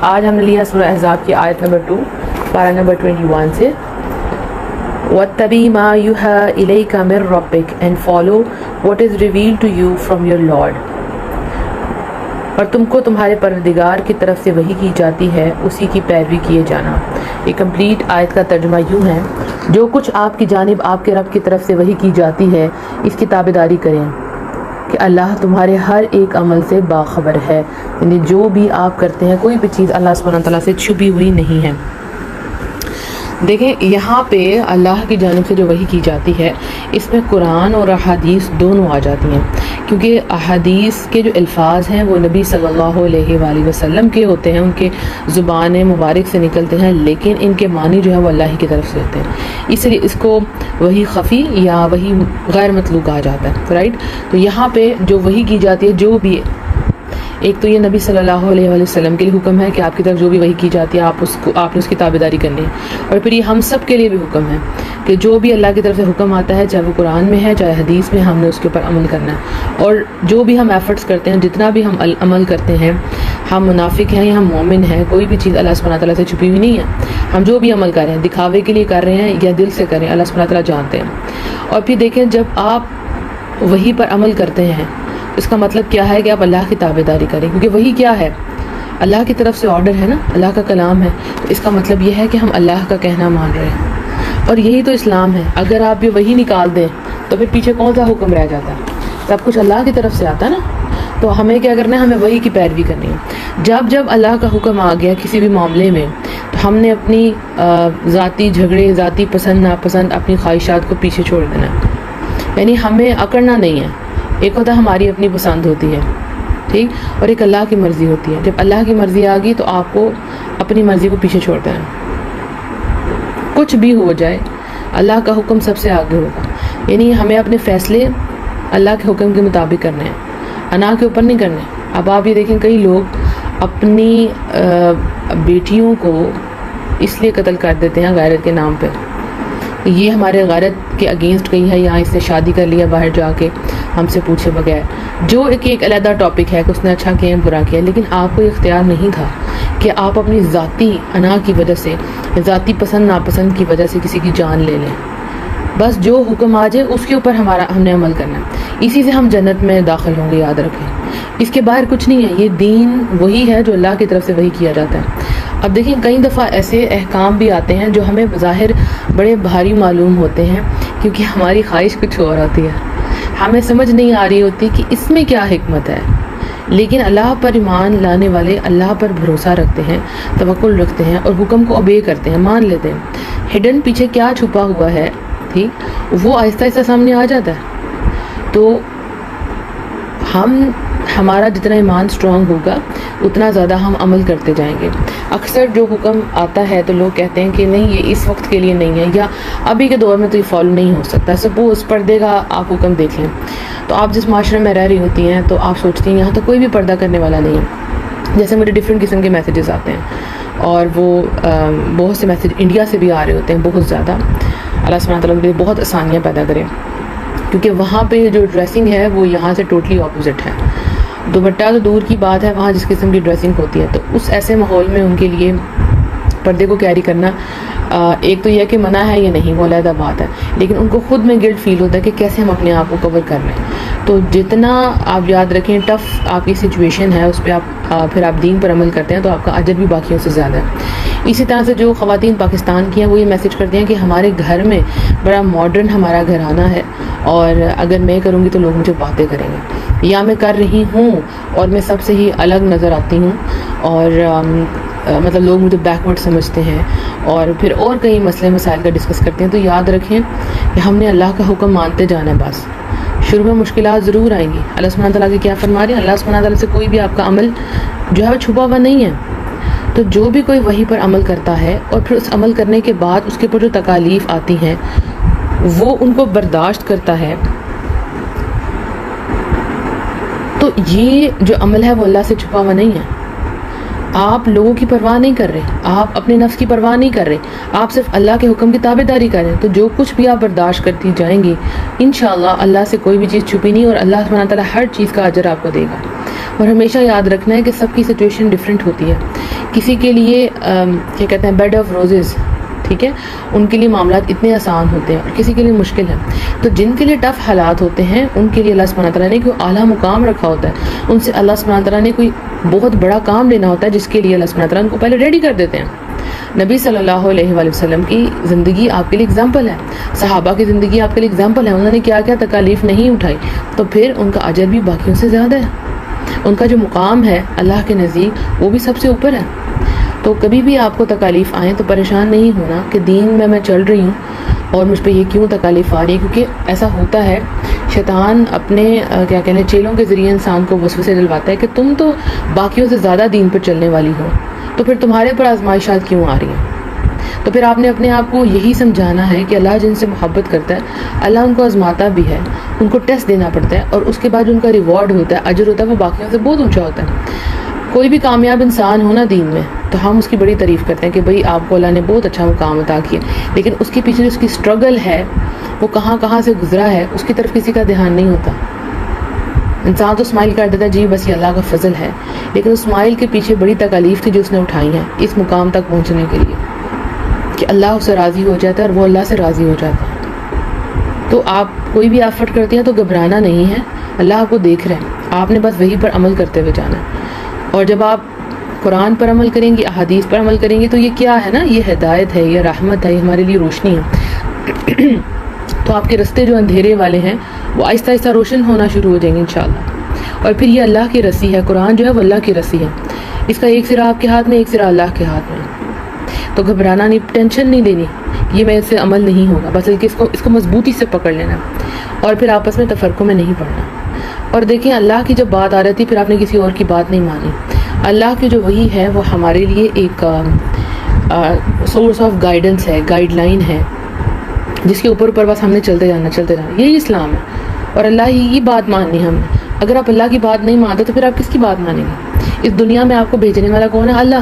آج ہم نے لیا سورہ احزاب کی آیت نمبر 2 پارہ نمبر 21 سے وَاتَّبِعْ مَا يُوحَىٰ إِلَيْكَ مِن رَبِّكَ and follow what is revealed to you from your Lord. اور تم کو تمہارے پروردگار کی طرف سے وحی کی جاتی ہے اسی کی پیروی کیے جانا. یہ کمپلیٹ آیت کا ترجمہ یوں ہے جو کچھ آپ کی جانب آپ کے رب کی طرف سے وحی کی جاتی ہے اس کی تابعداری کریں کہ اللہ تمہارے ہر ایک عمل سے باخبر ہے. یعنی جو بھی آپ کرتے ہیں کوئی بھی چیز اللہ سبحانہ تعالیٰ سے چھپی ہوئی نہیں ہے. دیکھیں یہاں پہ اللہ کی جانب سے جو وحی کی جاتی ہے اس میں قرآن اور احادیث دونوں آ جاتی ہیں کیونکہ احادیث کے جو الفاظ ہیں وہ نبی صلی اللہ علیہ وآلہ وسلم کے ہوتے ہیں, ان کے زبان مبارک سے نکلتے ہیں, لیکن ان کے معنی جو ہے وہ اللہ ہی کی طرف سے ہوتے ہیں. اس لیے اس کو وحی خفی یا وحی غیر مطلوب کہا جاتا ہے, رائٹ. تو یہاں پہ جو وحی کی جاتی ہے جو بھی ایک تو یہ نبی صلی اللہ علیہ وآلہ وسلم کے لیے حکم ہے کہ آپ کی طرف جو بھی وحی کی جاتی ہے آپ نے اس کی تابعداری کرنی ہے. اور پھر یہ ہم سب کے لیے بھی حکم ہے کہ جو بھی اللہ کی طرف سے حکم آتا ہے چاہے وہ قرآن میں ہے چاہے حدیث میں, ہم نے اس کے اوپر عمل کرنا ہے. اور جو بھی ہم ایفرٹس کرتے ہیں, جتنا بھی ہم عمل کرتے ہیں, ہم منافق ہیں یا ہم مومن ہیں, کوئی بھی چیز اللہ سبحانہ تعالیٰ سے چھپی ہوئی نہیں ہے. ہم جو بھی عمل کر رہے ہیں دکھاوے کے لیے کر رہے ہیں یا دل سے کر رہے ہیں, اللہ سبحانہ تعالیٰ جانتے ہیں. اور پھر دیکھیں جب آپ وحی پر عمل کرتے ہیں اس کا مطلب کیا ہے کہ آپ اللہ کی تابعداری کریں, کیونکہ وہی کیا ہے اللہ کی طرف سے آرڈر ہے نا, اللہ کا کلام ہے. اس کا مطلب یہ ہے کہ ہم اللہ کا کہنا مان رہے ہیں اور یہی تو اسلام ہے. اگر آپ یہ وہی نکال دیں تو پھر پیچھے کون سا حکم رہ جاتا ہے؟ سب کچھ اللہ کی طرف سے آتا ہے نا. تو ہمیں کیا کرنا ہے, ہمیں وہی کی پیروی کرنی ہے. جب اللہ کا حکم آ گیا کسی بھی معاملے میں تو ہم نے اپنی ذاتی جھگڑے, ذاتی پسند ناپسند, اپنی خواہشات کو پیچھے چھوڑ دینا ہے. یعنی ہمیں اکڑنا نہیں ہے. ایک ہوتا ہماری اپنی پسند ہوتی ہے, ٹھیک, اور ایک اللہ کی مرضی ہوتی ہے. جب اللہ کی مرضی آ گئی تو آپ کو اپنی مرضی کو پیچھے چھوڑ دینا. کچھ بھی ہو جائے اللہ کا حکم سب سے آگے ہوگا. یعنی ہمیں اپنے فیصلے اللہ کے حکم کے مطابق کرنے ہیں, انا کے اوپر نہیں کرنے. اب آپ یہ دیکھیں کئی لوگ اپنی بیٹیوں کو اس لیے قتل کر دیتے ہیں غیرت کے نام پہ. یہ ہمارے غیرت کے اگینسٹ گئی ہے یا اس نے شادی کر لیا باہر جا کے ہم سے پوچھے بغیر, جو ایک علیحدہ ٹاپک ہے کہ اس نے اچھا کیا برا کیا, لیکن آپ کو اختیار نہیں تھا کہ آپ اپنی ذاتی انا کی وجہ سے, ذاتی پسند ناپسند کی وجہ سے کسی کی جان لے لیں. بس جو حکم آ جائے اس کے اوپر ہم نے عمل کرنا ہے. اسی سے ہم جنت میں داخل ہوں گے, یاد رکھیں. اس کے باہر کچھ نہیں ہے. یہ دین وہی ہے جو اللہ کی طرف سے وہی کیا جاتا ہے. اب دیکھیں کئی دفعہ ایسے احکام بھی آتے ہیں جو ہمیں بظاہر بڑے بھاری معلوم ہوتے ہیں کیونکہ ہماری خواہش کچھ اور ہوتی ہے, ہمیں سمجھ نہیں آ رہی ہوتی کہ اس میں کیا حکمت ہے. لیکن اللہ پر ایمان لانے والے اللہ پر بھروسہ رکھتے ہیں, توکل رکھتے ہیں اور حکم کو اوبے کرتے ہیں, مان لیتے ہیں. ہڈن پیچھے کیا چھپا ہوا ہے, ٹھیک, وہ آہستہ آہستہ سامنے آ جاتا ہے. تو ہمارا جتنا ایمان سٹرونگ ہوگا اتنا زیادہ ہم عمل کرتے جائیں گے. اکثر جو حکم آتا ہے تو لوگ کہتے ہیں کہ نہیں یہ اس وقت کے لیے نہیں ہے یا ابھی کے دور میں تو یہ فالو نہیں ہو سکتا. سپوز پردے کا آپ حکم دیکھ لیں تو آپ جس معاشرے میں رہ رہی ہوتی ہیں تو آپ سوچتی ہیں یہاں تو کوئی بھی پردہ کرنے والا نہیں ہے. جیسے مجھے ڈفرینٹ قسم کے میسیجز آتے ہیں اور وہ بہت سے میسیج انڈیا سے بھی آ رہے ہوتے ہیں, بہت زیادہ. اللہ سبحانہ تعالیٰ کے لیے بہت آسانیاں پیدا کریں کیونکہ وہاں پہ جو ڈریسنگ ہے وہ یہاں سے ٹوٹلی اپوزٹ ہے. دوپٹہ تو دور کی بات ہے, وہاں جس قسم کی ڈریسنگ ہوتی ہے تو اس ایسے ماحول میں ان کے لیے پردے کو کیری کرنا ایک تو یہ کہ منع ہے یہ نہیں, وہ علیحدہ بات ہے, لیکن ان کو خود میں گلٹ فیل ہوتا ہے کہ کیسے ہم اپنے آپ کو کور کر رہے ہیں. تو جتنا آپ یاد رکھیں ٹف آپ کی سچویشن ہے اس پہ پھر آپ دین پر عمل کرتے ہیں تو آپ کا اجر بھی باقیوں سے زیادہ ہے. اسی طرح سے جو خواتین پاکستان کی ہیں وہ یہ میسج کرتی ہیں کہ ہمارے گھر میں بڑا ماڈرن ہمارا گھرانہ ہے اور اگر میں کروں گی تو لوگ مجھے باتیں کریں گے, یا میں کر رہی ہوں اور میں سب سے ہی الگ نظر آتی ہوں اور مطلب لوگ مجھے بیکورڈ سمجھتے ہیں, اور پھر اور کئی مسئلے مسائل کا ڈسکس کرتے ہیں. تو یاد رکھیں کہ ہم نے اللہ کا حکم مانتے جانا ہے. بس شروع میں مشکلات ضرور آئیں گی. اللہ سبحانہ تعالیٰ کے کیا فرما رہے ہیں, اللہ سبحانہ تعالیٰ سے کوئی بھی آپ کا عمل جو ہے وہ چھپا ہوا نہیں ہے. تو جو بھی کوئی وحی پر عمل کرتا ہے اور پھر اس عمل کرنے کے بعد اس کے اوپر جو تکالیف آتی ہیں وہ ان کو برداشت کرتا ہے, تو یہ جو عمل ہے وہ اللہ سے چھپا ہوا نہیں ہے. آپ لوگوں کی پرواہ نہیں کر رہے, آپ اپنے نفس کی پرواہ نہیں کر رہے, آپ صرف اللہ کے حکم کی تابعداری کر رہے ہیں. تو جو کچھ بھی آپ برداشت کرتی جائیں گی انشاءاللہ اللہ سے کوئی بھی چیز چھپی نہیں, اور اللہ سبحانہ تعالیٰ ہر چیز کا اجر آپ کو دے گا. اور ہمیشہ یاد رکھنا ہے کہ سب کی سچویشن ڈفرینٹ ہوتی ہے. کسی کے لیے کیا کہتے ہیں بیڈ آف روزز, ٹھیک ہے, ان کے لیے معاملات اتنے آسان ہوتے ہیں, اور کسی کے لیے مشکل ہے. تو جن کے لیے ٹف حالات ہوتے ہیں ان کے لیے اللہ سبحانہ تعالیٰ نے کوئی اعلیٰ مقام رکھا ہوتا ہے, ان سے اللہ سبحانہ تعالیٰ نے کوئی بہت بڑا کام لینا ہوتا ہے, جس کے لیے اللہ سبحانہ تعالیٰ ان کو پہلے ریڈی کر دیتے ہیں. نبی صلی اللہ علیہ وآلہ وسلم کی زندگی آپ کے لیے اگزامپل ہے, صحابہ کی زندگی آپ کے لیے اگزامپل ہے. انہوں نے کیا کیا تکالیف نہیں اٹھائی, تو پھر ان کا اجر بھی باقیوں سے زیادہ ہے. ان کا جو مقام ہے اللہ کے نزدیک وہ بھی سب سے اوپر ہے. تو کبھی بھی آپ کو تکالیف آئیں تو پریشان نہیں ہونا کہ دین میں چل رہی ہوں اور مجھ پہ یہ کیوں تکالیف آ رہی ہے, کیونکہ ایسا ہوتا ہے. شیطان اپنے کیا کہتے ہیں چیلوں کے ذریعے انسان کو وسوسے دلواتا ہے کہ تم تو باقیوں سے زیادہ دین پر چلنے والی ہو, تو پھر تمہارے پر آزمائشات کیوں آ رہی ہیں. تو پھر آپ نے اپنے آپ کو یہی سمجھانا ہے کہ اللہ جن سے محبت کرتا ہے اللہ ان کو آزماتا بھی ہے, ان کو ٹیسٹ دینا پڑتا ہے, اور اس کے بعد جو ان کا ریوارڈ ہوتا ہے, اجر ہوتا ہے, وہ باقیوں سے بہت اونچا ہوتا ہے. کوئی بھی کامیاب انسان ہو نا دین میں تو ہم اس کی بڑی تعریف کرتے ہیں کہ بھئی آپ کو اللہ نے بہت اچھا مقام عطا کیا, لیکن اس کے پیچھے جو اس کی اسٹرگل ہے وہ کہاں کہاں سے گزرا ہے اس کی طرف کسی کا دھیان نہیں ہوتا. انسان تو اسمائل کر دیتا ہے جی بس یہ اللہ کا فضل ہے, لیکن اس اسمائل کے پیچھے بڑی تکالیف تھی جو اس نے اٹھائی ہیں اس مقام تک پہنچنے کے لیے, کہ اللہ اس سے راضی ہو جاتا ہے اور وہ اللہ سے راضی ہو جاتا ہے. تو آپ کوئی بھی ایفرٹ کرتے ہیں تو گھبرانا نہیں ہے, اللہ آپ کو دیکھ رہے ہیں, آپ نے بس وہی پر عمل کرتے ہوئے جانا ہے. اور جب آپ قرآن پر عمل کریں گے, احادیث پر عمل کریں گے, تو یہ کیا ہے نا, یہ ہدایت ہے, یہ رحمت ہے, یہ ہمارے لیے روشنی ہے. تو آپ کے رستے جو اندھیرے والے ہیں وہ آہستہ آہستہ روشن ہونا شروع ہو جائیں گے انشاءاللہ. اور پھر یہ اللہ کی رسی ہے, قرآن جو ہے وہ اللہ کی رسی ہے, اس کا ایک سرا آپ کے ہاتھ میں, ایک سرا اللہ کے ہاتھ میں. تو گھبرانا نہیں, ٹینشن نہیں لینی یہ میں سے عمل نہیں ہوگا, بس اس کو مضبوطی سے پکڑ لینا, اور پھر آپس میں تفرقوں میں نہیں پڑنا. اور دیکھیں اللہ کی جب بات آ رہی تھی پھر آپ نے کسی اور کی بات نہیں مانی. اللہ کی جو وحی ہے وہ ہمارے لیے ایک سورس آف گائیڈنس ہے, گائیڈ لائن ہے, جس کے اوپر بس ہم نے چلتے جانا. یہی اسلام ہے, اور اللہ ہی بات ماننی ہے ہم نے. اگر آپ اللہ کی بات نہیں مانتے تو پھر آپ کس کی بات مانیں گے؟ اس دنیا میں آپ کو بھیجنے والا کون ہے؟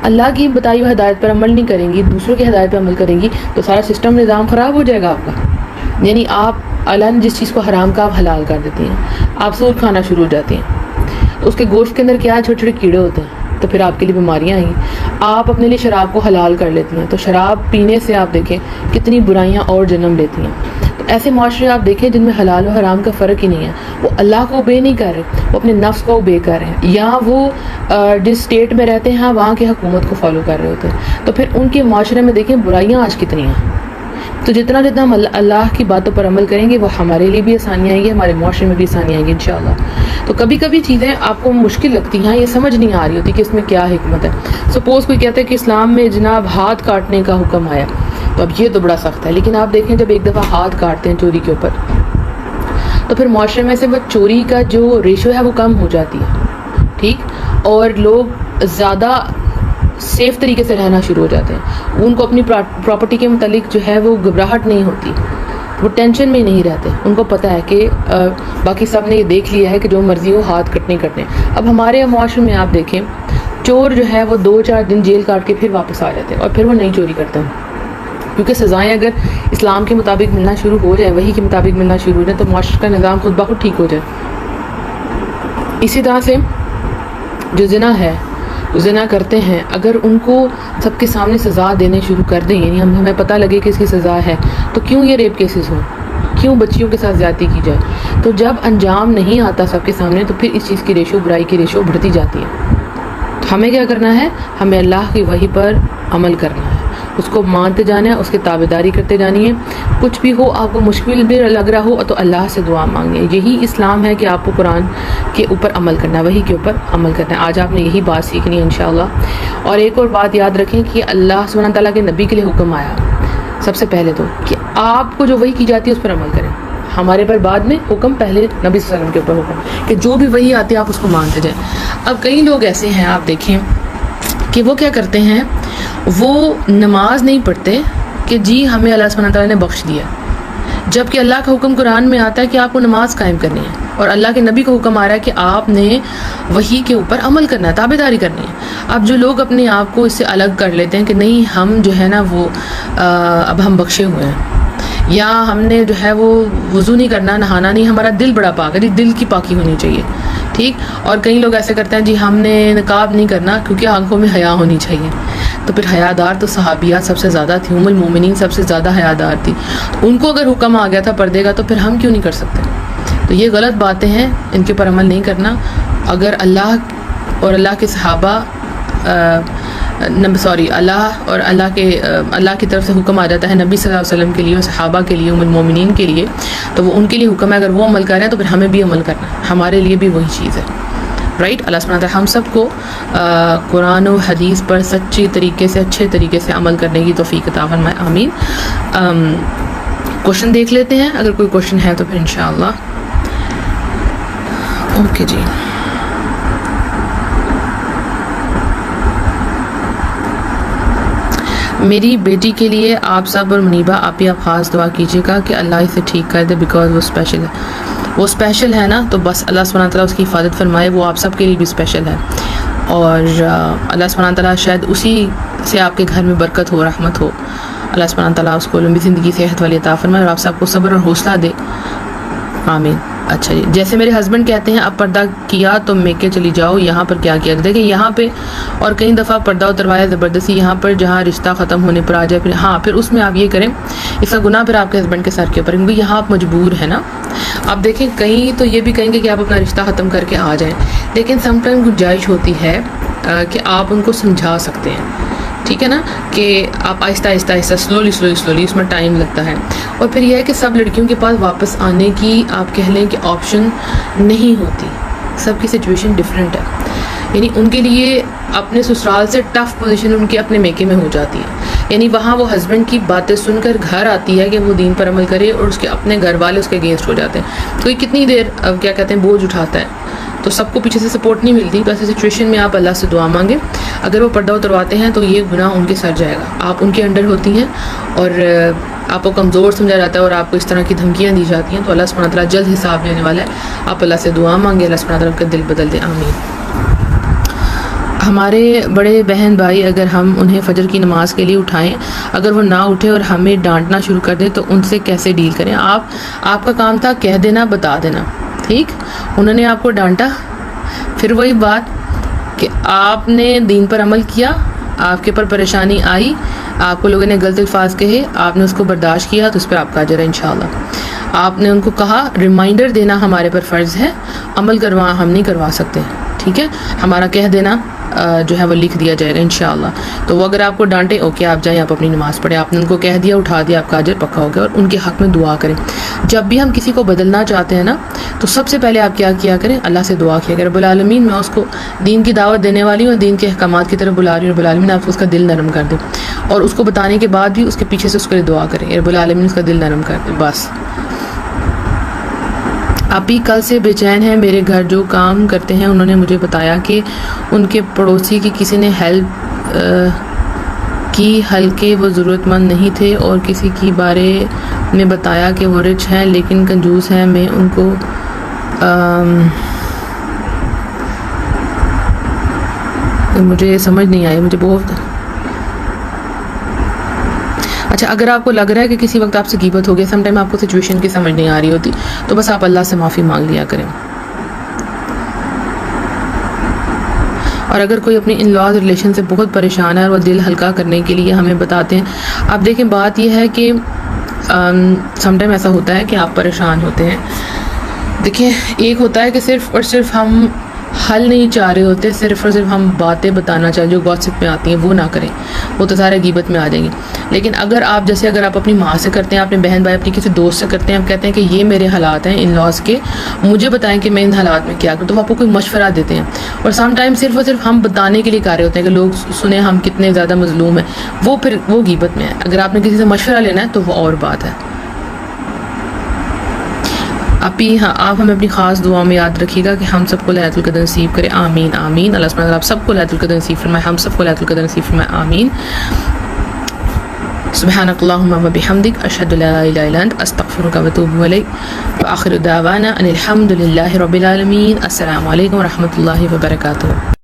اللہ کی بتائی ہوئی ہدایت پر عمل نہیں کریں گی, دوسروں کی ہدایت پر عمل کریں گی تو سارا سسٹم نظام خراب ہو جائے گا آپ کا. یعنی آپ اللہ نے جس چیز کو حرام کا آپ حلال کر دیتی ہیں, آپ سود کھانا شروع ہو جاتی ہیں, تو اس کے گوشت کے اندر کیا چھوٹے چھوٹے کیڑے ہوتے ہیں, تو پھر آپ کے لیے بیماریاں آئیں. آپ اپنے لیے شراب کو حلال کر لیتی ہیں, تو شراب پینے سے آپ دیکھیں کتنی برائیاں اور جنم لیتی ہیں. تو ایسے معاشرے آپ دیکھیں جن میں حلال و حرام کا فرق ہی نہیں ہے, وہ اللہ کو اوبے نہیں کر رہے, وہ اپنے نفس کو اوبے کر رہے ہیں, یا وہ جس اسٹیٹ میں رہتے ہیں وہاں کی حکومت کو فالو کر رہے ہوتے ہیں. تو پھر ان کے معاشرے میں دیکھیں برائیاں آج کتنی ہیں. تو جتنا ہم اللہ کی باتوں پر عمل کریں گے وہ ہمارے لیے بھی آسانیاں آئیں گی, ہمارے معاشرے میں بھی آسانیاں آئیں گی انشاءاللہ. تو کبھی کبھی چیزیں آپ کو مشکل لگتی ہیں, یہ سمجھ نہیں آ رہی ہوتی کہ اس میں کیا حکمت ہے. سپوز کوئی کہتا ہے کہ اسلام میں جناب ہاتھ کاٹنے کا حکم آیا, تو اب یہ تو بڑا سخت ہے, لیکن آپ دیکھیں جب ایک دفعہ ہاتھ کاٹتے ہیں چوری کے اوپر, تو پھر معاشرے میں سے وہ چوری کا جو ریشو ہے وہ کم ہو جاتی ہے, ٹھیک, اور لوگ زیادہ سیف طریقے سے رہنا شروع ہو جاتے ہیں. ان کو اپنی پراپرٹی کے متعلق جو ہے وہ گھبراہٹ نہیں ہوتی, وہ ٹینشن میں نہیں رہتے. ان کو پتہ ہے کہ باقی سب نے یہ دیکھ لیا ہے کہ جو مرضی ہو ہاتھ کٹنے. اب ہمارے معاشرے میں آپ دیکھیں چور جو ہے وہ 2-4 دن جیل کاٹ کے پھر واپس آ جاتے ہیں, اور پھر وہ نئی چوری کرتے ہیں, کیونکہ سزائیں اگر اسلام کے مطابق ملنا شروع ہو جائیں, وہی کے مطابق ملنا شروع ہو جائے, تو معاشرے کا نظام خود بخود ٹھیک ہو جائے. اسی طرح سے جو زنا ہے, زنا کرتے ہیں, اگر ان کو سب کے سامنے سزا دینے شروع کر دیں, یعنی ہمیں پتہ لگے کہ اس کی سزا ہے, تو کیوں یہ ریپ کیسز ہوں, کیوں بچیوں کے ساتھ زیادتی کی جائے. تو جب انجام نہیں آتا سب کے سامنے تو پھر اس چیز کی ریشو, برائی کی ریشو بڑھتی جاتی ہے. تو ہمیں کیا کرنا ہے, ہمیں اللہ کی وحی پر عمل کرنا ہے, اس کو مانتے جانا ہے, اس کی تابعداری کرتے جانی ہے. کچھ بھی ہو, آپ کو مشکل بھی لگ رہا ہو تو اللہ سے دعا مانگیں. یہی اسلام ہے کہ آپ کو قرآن کے اوپر عمل کرنا ہے, وحی کے اوپر عمل کرنا ہے. آج آپ نے یہی بات سیکھنی ہے انشاءاللہ. اور ایک اور بات یاد رکھیں کہ اللہ سبحانہ تعالیٰ کے نبی کے لیے حکم آیا سب سے پہلے تو کہ آپ کو جو وحی کی جاتی ہے اس پر عمل کریں. ہمارے پر بعد میں حکم, پہلے نبی صلی اللہ علیہ وسلم کے اوپر حکم کہ جو بھی وحی آتی ہے آپ اس کو مانتے جائیں. اب کئی لوگ ایسے ہیں آپ دیکھیں کہ وہ کیا کرتے ہیں, وہ نماز نہیں پڑھتے کہ جی ہمیں اللہ سبحانہ تعالیٰ نے بخش دیا, جبکہ اللہ کا حکم قرآن میں آتا ہے کہ آپ کو نماز قائم کرنی ہے, اور اللہ کے نبی کا حکم آ رہا ہے کہ آپ نے وحی کے اوپر عمل کرنا ہے, تابعداری کرنی ہے. اب جو لوگ اپنے آپ کو اس سے الگ کر لیتے ہیں کہ نہیں ہم جو ہے نا وہ اب ہم بخشے ہوئے ہیں, یا ہم نے جو ہے وہ وضو نہیں کرنا, نہانا نہیں, ہمارا دل بڑا پاک ہے, دل کی پاکی ہونی چاہیے, ٹھیک. اور کئی لوگ ایسے کرتے ہیں جی ہم نے نقاب نہیں کرنا کیونکہ آنکھوں میں حیا ہونی چاہیے. تو پھر حیادار تو صحابیات سب سے زیادہ تھی, ام المومنین سب سے زیادہ حیادار تھی. ان کو اگر حکم آ گیا تھا پردے کا تو پھر ہم کیوں نہیں کر سکتے؟ تو یہ غلط باتیں ہیں, ان کے اوپر عمل نہیں کرنا. اگر اللہ اور اللہ کے صحابہ اللہ کی طرف سے حکم آ جاتا ہے نبی صلی اللہ علیہ وسلم کے لیے اور صحابہ کے لیے, ام المومنین کے لیے, تو وہ ان کے لیے حکم ہے. اگر وہ عمل کر رہے ہیں تو پھر ہمیں بھی عمل کرنا ہے, ہمارے لیے بھی وہی چیز ہے. رائٹ. اللہ سبحانہ وتعالی ہم سب کو قرآن و حدیث پر سچی طریقے سے اچھے طریقے سے عمل کرنے کی توفیق عطا فرمائے, آمین. کوشچن دیکھ لیتے ہیں, اگر کوئی کوشچن ہے تو پھر انشاءاللہ. اوکے جی. میری بیٹی کے لیے آپ سب اور منیبہ آپ خاص دعا کیجیے گا کہ اللہ اسے ٹھیک کر دے, بیکاز وہ اسپیشل ہے. وہ اسپیشل ہے نا, تو بس اللہ سبحانہ تعالیٰ اس کی حفاظت فرمائے. وہ آپ سب کے لیے بھی اسپیشل ہے, اور اللہ سبحانہ تعالیٰ شاید اسی سے آپ کے گھر میں برکت ہو, رحمت ہو. اللہ سبحانہ تعالیٰ اس کو لمبی زندگی صحت والی عطا فرمائے اور آپ سب کو صبر اور حوصلہ دے, آمین. اچھا جی, جیسے میرے ہسبینڈ کہتے ہیں اب پردہ کیا تو میکے چلی جاؤ, یہاں پر کیا کیا؟ دیکھیں یہاں پہ اور کئی دفعہ پردہ اتروایا زبردستی, یہاں پر جہاں رشتہ ختم ہونے پر آ جائے پھر ہاں پھر اس میں آپ یہ کریں, اس کا گناہ پھر آپ کے ہسبینڈ کے سر کے اوپر, کیونکہ یہاں آپ مجبور ہیں نا. آپ دیکھیں کہیں تو یہ بھی کہیں گے کہ آپ اپنا رشتہ ختم کر کے آ جائیں, لیکن سم ٹائم گنجائش ہوتی ہے کہ آپ ان کو سمجھا سکتے ہیں, ٹھیک ہے نا, کہ آپ آہستہ آہستہ سلولی اس میں ٹائم لگتا ہے. اور پھر یہ ہے کہ سب لڑکیوں کے پاس واپس آنے کی آپ کہہ لیں کہ آپشن نہیں ہوتی, سب کی سچویشن ڈفرینٹ ہے. یعنی ان کے لیے اپنے سسرال سے ٹف پوزیشن ان کے اپنے میکے میں ہو جاتی ہے. یعنی وہاں وہ ہسبینڈ کی باتیں سن کر گھر آتی ہے کہ وہ دین پر عمل کرے, اور اس کے اپنے گھر والے اس کے اگینسٹ ہو جاتے ہیں. کوئی کتنی دیر کیا کہتے ہیں بوجھ اٹھاتا ہے, تو سب کو پیچھے سے سپورٹ نہیں ملتی. تو ایسی سچویشن میں آپ اللہ سے دعا مانگیں. اگر وہ پردہ اترواتے ہیں تو یہ گناہ ان کے سر جائے گا, آپ ان کے انڈر ہوتی ہیں اور آپ کو کمزور سمجھا جاتا ہے اور آپ کو اس طرح کی دھمکیاں دی جاتی ہیں. تو اللہ سبحانہ تعالیٰ جلد حساب لینے والا ہے, آپ اللہ سے دعا مانگیں, اللہ سبحانہ تعالیٰ کا دل بدل دے, آمین. ہمارے بڑے بہن بھائی اگر ہم انہیں فجر کی نماز کے لیے اٹھائیں, اگر وہ نہ اٹھے اور ہمیں ڈانٹنا شروع کر دیں تو ان سے کیسے ڈیل کریں؟ آپ کا کام تھا کہہ دینا, بتا دینا, ٹھیک. انہوں نے آپ کو ڈانٹا, پھر وہی بات کہ آپ نے دین پر عمل کیا, آپ کے پر پریشانی آئی, آپ کو لوگوں نے غلط الفاظ کہے, آپ نے اس کو برداشت کیا, تو اس پہ آپ کا اجر ہے انشاءاللہ. آپ نے ان کو کہا, ریمائنڈر دینا ہمارے پر فرض ہے, عمل ہم نہیں کروا سکتے, ٹھیک ہے. ہمارا کہہ دینا جو ہے وہ لکھ دیا جائے گا انشاءاللہ. تو وہ اگر آپ کو ڈانٹے, اوکے آپ جائیں, آپ اپنی نماز پڑھیں, آپ نے ان کو کہہ دیا, اٹھا دیا, آپ کا اجر پکا ہو گیا. اور ان کے حق میں دعا کریں. جب بھی ہم کسی کو بدلنا چاہتے ہیں نا, تو سب سے پہلے آپ کیا کریں, اللہ سے دعا کیا کریں, رب العالمین میں اس کو دین کی دعوت دینے والی ہوں, دین کے احکامات کی طرف بلا رہی ہوں, رب العالمین آپ اس کا دل نرم کر دیں. اور اس کو بتانے کے بعد بھی اس کے پیچھے سے اس کے لیے دعا کریں, رب العالمین اس کا دل نرم کر دیں, بس. آپ ہی کل سے بے چین ہیں. میرے گھر جو کام کرتے ہیں انہوں نے مجھے بتایا کہ ان کے پڑوسی کی کسی نے ہیلپ کی, حالانکہ وہ ضرورت مند نہیں تھے, اور کسی کے بارے میں بتایا کہ وہ رچ ہیں لیکن کنجوس ہیں. میں ان کو مجھے سمجھ نہیں آئی, مجھے بہت اچھا. اگر آپ کو لگ رہا ہے کہ کسی وقت آپ سے غیبت ہو گیا, سم ٹائم آپ کو سچویشن کی سمجھ نہیں آ رہی ہوتی, تو بس آپ اللہ سے معافی مانگ لیا کریں. اور اگر کوئی اپنی ان لاز ریلیشن سے بہت پریشان ہے اور وہ دل ہلکا کرنے کے لیے ہمیں بتاتے ہیں. آپ دیکھیں بات یہ ہے کہ سم ٹائم ایسا ہوتا ہے کہ آپ پریشان ہوتے ہیں. دیکھیں ایک ہوتا ہے کہ صرف اور صرف ہم حل نہیں چاہ رہے ہوتے, صرف اور صرف ہم باتیں بتانا چاہیں جو گوسپ میں آتی ہیں, وہ نہ کریں, وہ تو سارے غیبت میں آ جائیں گی. لیکن اگر آپ اپنی ماں سے کرتے ہیں, اپنے بہن بھائی, اپنی کسی دوست سے کرتے ہیں, آپ کہتے ہیں کہ یہ میرے حالات ہیں ان لاز کے, مجھے بتائیں کہ میں ان حالات میں کیا کروں, تو وہ آپ کو کوئی مشورہ دیتے ہیں. اور سم ٹائم صرف اور صرف ہم بتانے کے لیے کہہ رہے ہوتے ہیں کہ لوگ سنیں ہم کتنے زیادہ مظلوم ہیں, وہ غیبت میں ہے. اگر آپ نے کسی سے مشورہ لینا ہے تو وہ اور بات ہے. آپ ہمیں اپنی خاص دعا میں یاد رکھیے گا کہ ہم سب کو لیلۃ القدر نصیب کرے, آمین آمین. اللہ سبحانہ آپ سب کو لیلۃ القدر نصیب فرمائے, ہم سب کو لیلۃ القدر نصیب فرمائے, آمین. سبحانک اللہم و بحمدک, اشہد ان لا الہ الا انت, استغفرک و اتوب الیک. وآخر دعوانا ان الحمد للہ رب العالمین. السلام علیکم و رحمۃ اللہ وبرکاتہ.